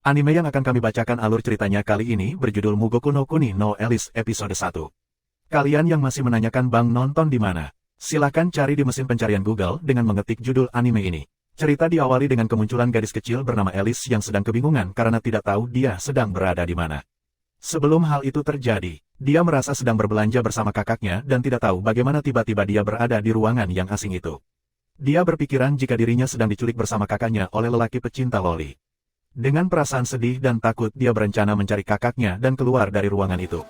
Anime yang akan kami bacakan alur ceritanya kali ini berjudul Mugoku no Kuni no Alice episode 1. Kalian yang masih menanyakan Bang nonton di mana? Silahkan cari di mesin pencarian Google dengan mengetik judul anime ini. Cerita diawali dengan kemunculan gadis kecil bernama Alice yang sedang kebingungan karena tidak tahu dia sedang berada di mana. Sebelum hal itu terjadi, dia merasa sedang berbelanja bersama kakaknya dan tidak tahu bagaimana tiba-tiba dia berada di ruangan yang asing itu. Dia berpikiran jika dirinya sedang diculik bersama kakaknya oleh lelaki pecinta loli. Dengan perasaan sedih dan takut, dia berencana mencari kakaknya dan keluar dari ruangan itu.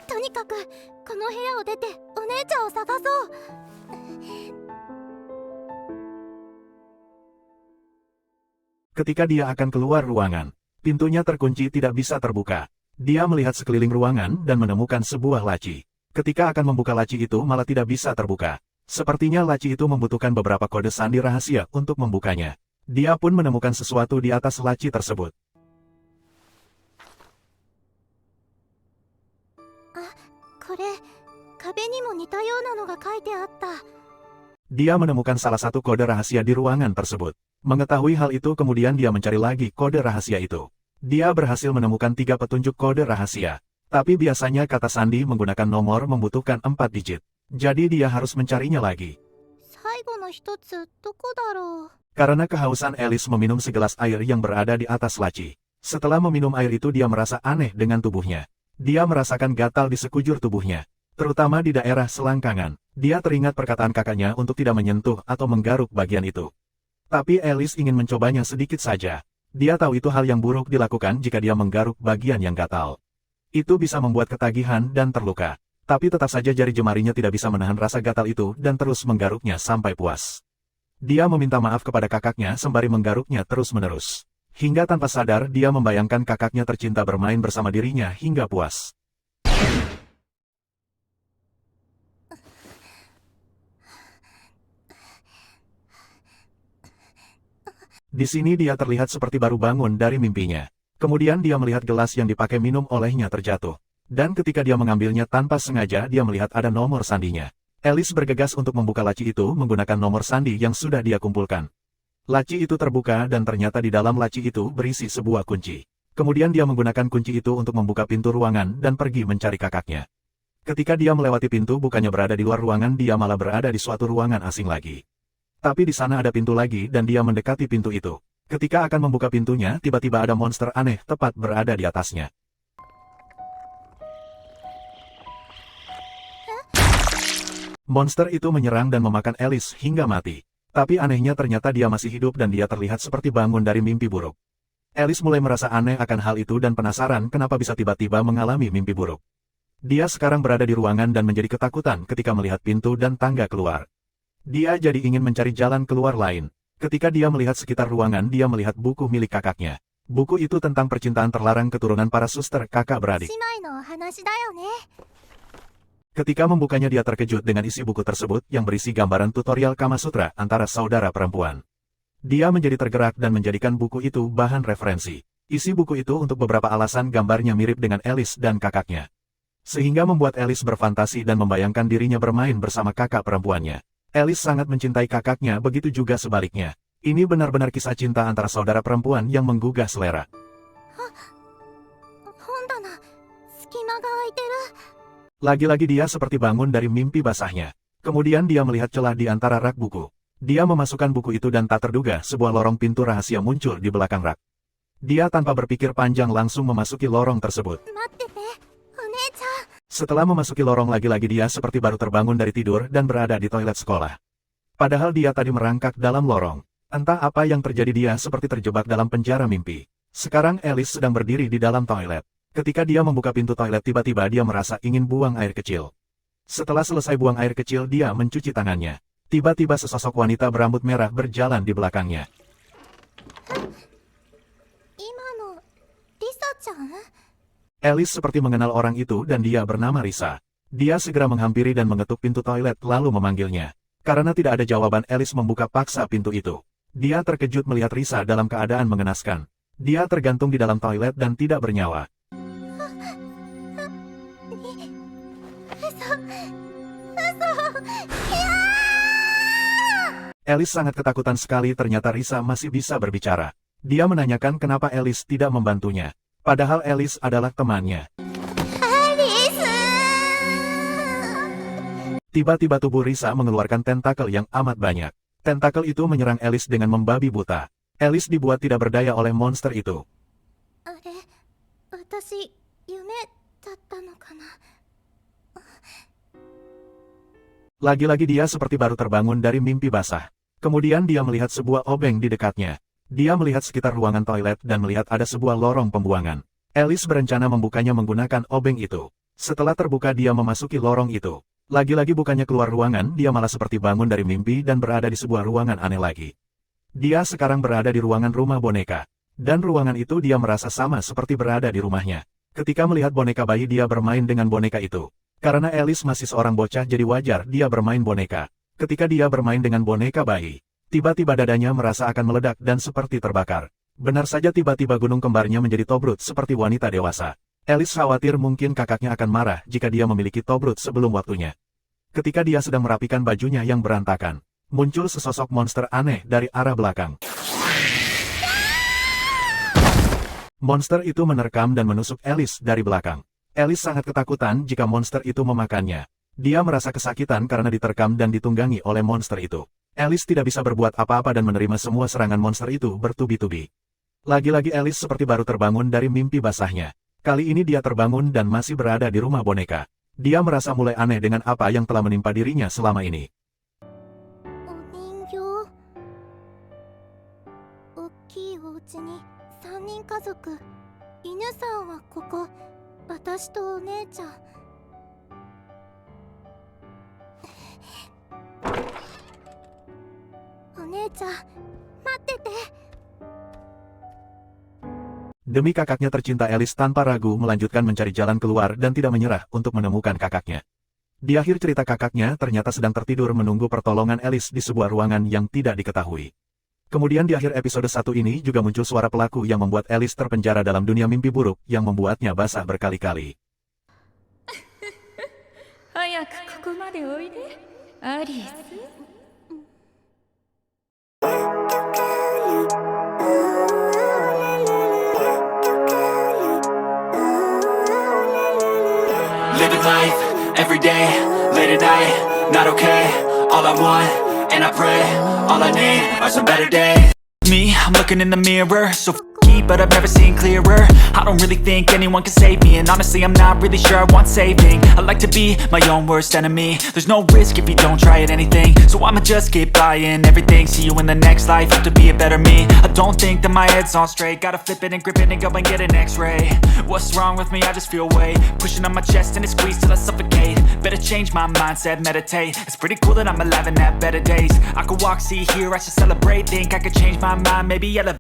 Ketika dia akan keluar ruangan, pintunya terkunci tidak bisa terbuka. Dia melihat sekeliling ruangan dan menemukan sebuah laci. Ketika akan membuka laci itu malah tidak bisa terbuka. Sepertinya laci itu membutuhkan beberapa kode sandi rahasia untuk membukanya. Dia pun menemukan sesuatu di atas laci tersebut. Dia menemukan salah satu kode rahasia di ruangan tersebut. Mengetahui hal itu kemudian dia mencari lagi kode rahasia itu. Dia berhasil menemukan 3 petunjuk kode rahasia. Tapi biasanya kata sandi menggunakan nomor membutuhkan 4 digit. Jadi dia harus mencarinya lagi. Karena kehausan, Alice meminum segelas air yang berada di atas laci. Setelah meminum air itu dia merasa aneh dengan tubuhnya. Dia merasakan gatal di sekujur tubuhnya, terutama di daerah selangkangan. Dia teringat perkataan kakaknya untuk tidak menyentuh atau menggaruk bagian itu. Tapi Alice ingin mencobanya sedikit saja. Dia tahu itu hal yang buruk dilakukan jika dia menggaruk bagian yang gatal. Itu bisa membuat ketagihan dan terluka. Tapi tetap saja jari jemarinya tidak bisa menahan rasa gatal itu dan terus menggaruknya sampai puas. Dia meminta maaf kepada kakaknya sembari menggaruknya terus-menerus. Hingga tanpa sadar dia membayangkan kakaknya tercinta bermain bersama dirinya hingga puas. Di sini dia terlihat seperti baru bangun dari mimpinya. Kemudian dia melihat gelas yang dipakai minum olehnya terjatuh. Dan ketika dia mengambilnya tanpa sengaja dia melihat ada nomor sandinya. Alice bergegas untuk membuka laci itu menggunakan nomor sandi yang sudah dia kumpulkan. Laci itu terbuka dan ternyata di dalam laci itu berisi sebuah kunci. Kemudian dia menggunakan kunci itu untuk membuka pintu ruangan dan pergi mencari kakaknya. Ketika dia melewati pintu bukannya berada di luar ruangan, dia malah berada di suatu ruangan asing lagi. Tapi di sana ada pintu lagi dan dia mendekati pintu itu. Ketika akan membuka pintunya, tiba-tiba ada monster aneh tepat berada di atasnya. Monster itu menyerang dan memakan Alice hingga mati. Tapi anehnya ternyata dia masih hidup dan dia terlihat seperti bangun dari mimpi buruk. Alice mulai merasa aneh akan hal itu dan penasaran kenapa bisa tiba-tiba mengalami mimpi buruk. Dia sekarang berada di ruangan dan menjadi ketakutan ketika melihat pintu dan tangga keluar. Dia jadi ingin mencari jalan keluar lain. Ketika dia melihat sekitar ruangan, dia melihat buku milik kakaknya. Buku itu tentang percintaan terlarang keturunan para suster kakak beradik. Ketika membukanya dia terkejut dengan isi buku tersebut yang berisi gambaran tutorial Kama Sutra antara saudara perempuan. Dia menjadi tergerak dan menjadikan buku itu bahan referensi. Isi buku itu untuk beberapa alasan gambarnya mirip dengan Alice dan kakaknya. Sehingga membuat Alice berfantasi dan membayangkan dirinya bermain bersama kakak perempuannya. Alice sangat mencintai kakaknya, begitu juga sebaliknya. Ini benar-benar kisah cinta antara saudara perempuan yang menggugah selera. Lagi-lagi dia seperti bangun dari mimpi basahnya. Kemudian dia melihat celah di antara rak buku. Dia memasukkan buku itu dan tak terduga sebuah lorong pintu rahasia muncul di belakang rak. Dia tanpa berpikir panjang langsung memasuki lorong tersebut. Setelah memasuki lorong, lagi-lagi dia seperti baru terbangun dari tidur dan berada di toilet sekolah. Padahal dia tadi merangkak dalam lorong. Entah apa yang terjadi, dia seperti terjebak dalam penjara mimpi. Sekarang Alice sedang berdiri di dalam toilet. Ketika dia membuka pintu toilet, tiba-tiba dia merasa ingin buang air kecil. Setelah selesai buang air kecil, dia mencuci tangannya. Tiba-tiba sesosok wanita berambut merah berjalan di belakangnya. Alice seperti mengenal orang itu dan dia bernama Risa. Dia segera menghampiri dan mengetuk pintu toilet lalu memanggilnya. Karena tidak ada jawaban, Alice membuka paksa pintu itu. Dia terkejut melihat Risa dalam keadaan mengenaskan. Dia tergantung di dalam toilet dan tidak bernyawa. Alice sangat ketakutan sekali, ternyata Risa masih bisa berbicara. Dia menanyakan kenapa Alice tidak membantunya. Padahal Alice adalah temannya. Tiba-tiba tubuh Risa mengeluarkan tentakel yang amat banyak. Tentakel itu menyerang Alice dengan membabi buta. Alice dibuat tidak berdaya oleh monster itu. Lagi-lagi dia seperti baru terbangun dari mimpi basah. Kemudian dia melihat sebuah obeng di dekatnya. Dia melihat sekitar ruangan toilet dan melihat ada sebuah lorong pembuangan. Alice berencana membukanya menggunakan obeng itu. Setelah terbuka dia memasuki lorong itu. Lagi-lagi bukannya keluar ruangan, dia malah seperti bangun dari mimpi dan berada di sebuah ruangan aneh lagi. Dia sekarang berada di ruangan rumah boneka. Dan ruangan itu dia merasa sama seperti berada di rumahnya. Ketika melihat boneka bayi dia bermain dengan boneka itu. Karena Alice masih seorang bocah jadi wajar dia bermain boneka. Ketika dia bermain dengan boneka bayi, tiba-tiba dadanya merasa akan meledak dan seperti terbakar. Benar saja tiba-tiba gunung kembarnya menjadi tobrut seperti wanita dewasa. Alice khawatir mungkin kakaknya akan marah jika dia memiliki tobrut sebelum waktunya. Ketika dia sedang merapikan bajunya yang berantakan, muncul sesosok monster aneh dari arah belakang. Monster itu menerkam dan menusuk Alice dari belakang. Alice sangat ketakutan jika monster itu memakannya. Dia merasa kesakitan karena diterkam dan ditunggangi oleh monster itu. Alice tidak bisa berbuat apa-apa dan menerima semua serangan monster itu bertubi-tubi. Lagi-lagi Alice seperti baru terbangun dari mimpi basahnya. Kali ini dia terbangun dan masih berada di rumah boneka. Dia merasa mulai aneh dengan apa yang telah menimpa dirinya selama ini. Demi kakaknya tercinta, Alice tanpa ragu melanjutkan mencari jalan keluar dan tidak menyerah untuk menemukan kakaknya. Di akhir cerita kakaknya ternyata sedang tertidur menunggu pertolongan Alice di sebuah ruangan yang tidak diketahui. Kemudian di akhir episode 1 ini juga muncul suara pelaku yang membuat Alice terpenjara dalam dunia mimpi buruk yang membuatnya basah berkali-kali. Living life, every day, late at night, not okay. All I want, and I pray, all I need are some better days. Me, I'm looking in the mirror, so f***y, but I've never seen clearer. I don't really think anyone can save me, and honestly I'm not really sure I want saving. I like to be my own worst enemy. There's no risk if you don't try at anything, so I'ma just keep buying everything. See you in the next life, have to be a better me. I don't think that my head's on straight, gotta flip it and grip it and go and get an x-ray. What's wrong with me? I just feel weight pushing on my chest and it squeezes till I suffocate. Better change my mindset, meditate. It's pretty cool that I'm alive and have better days. I could walk, see, hear, I should celebrate. Think I could change my mind, maybe elevate.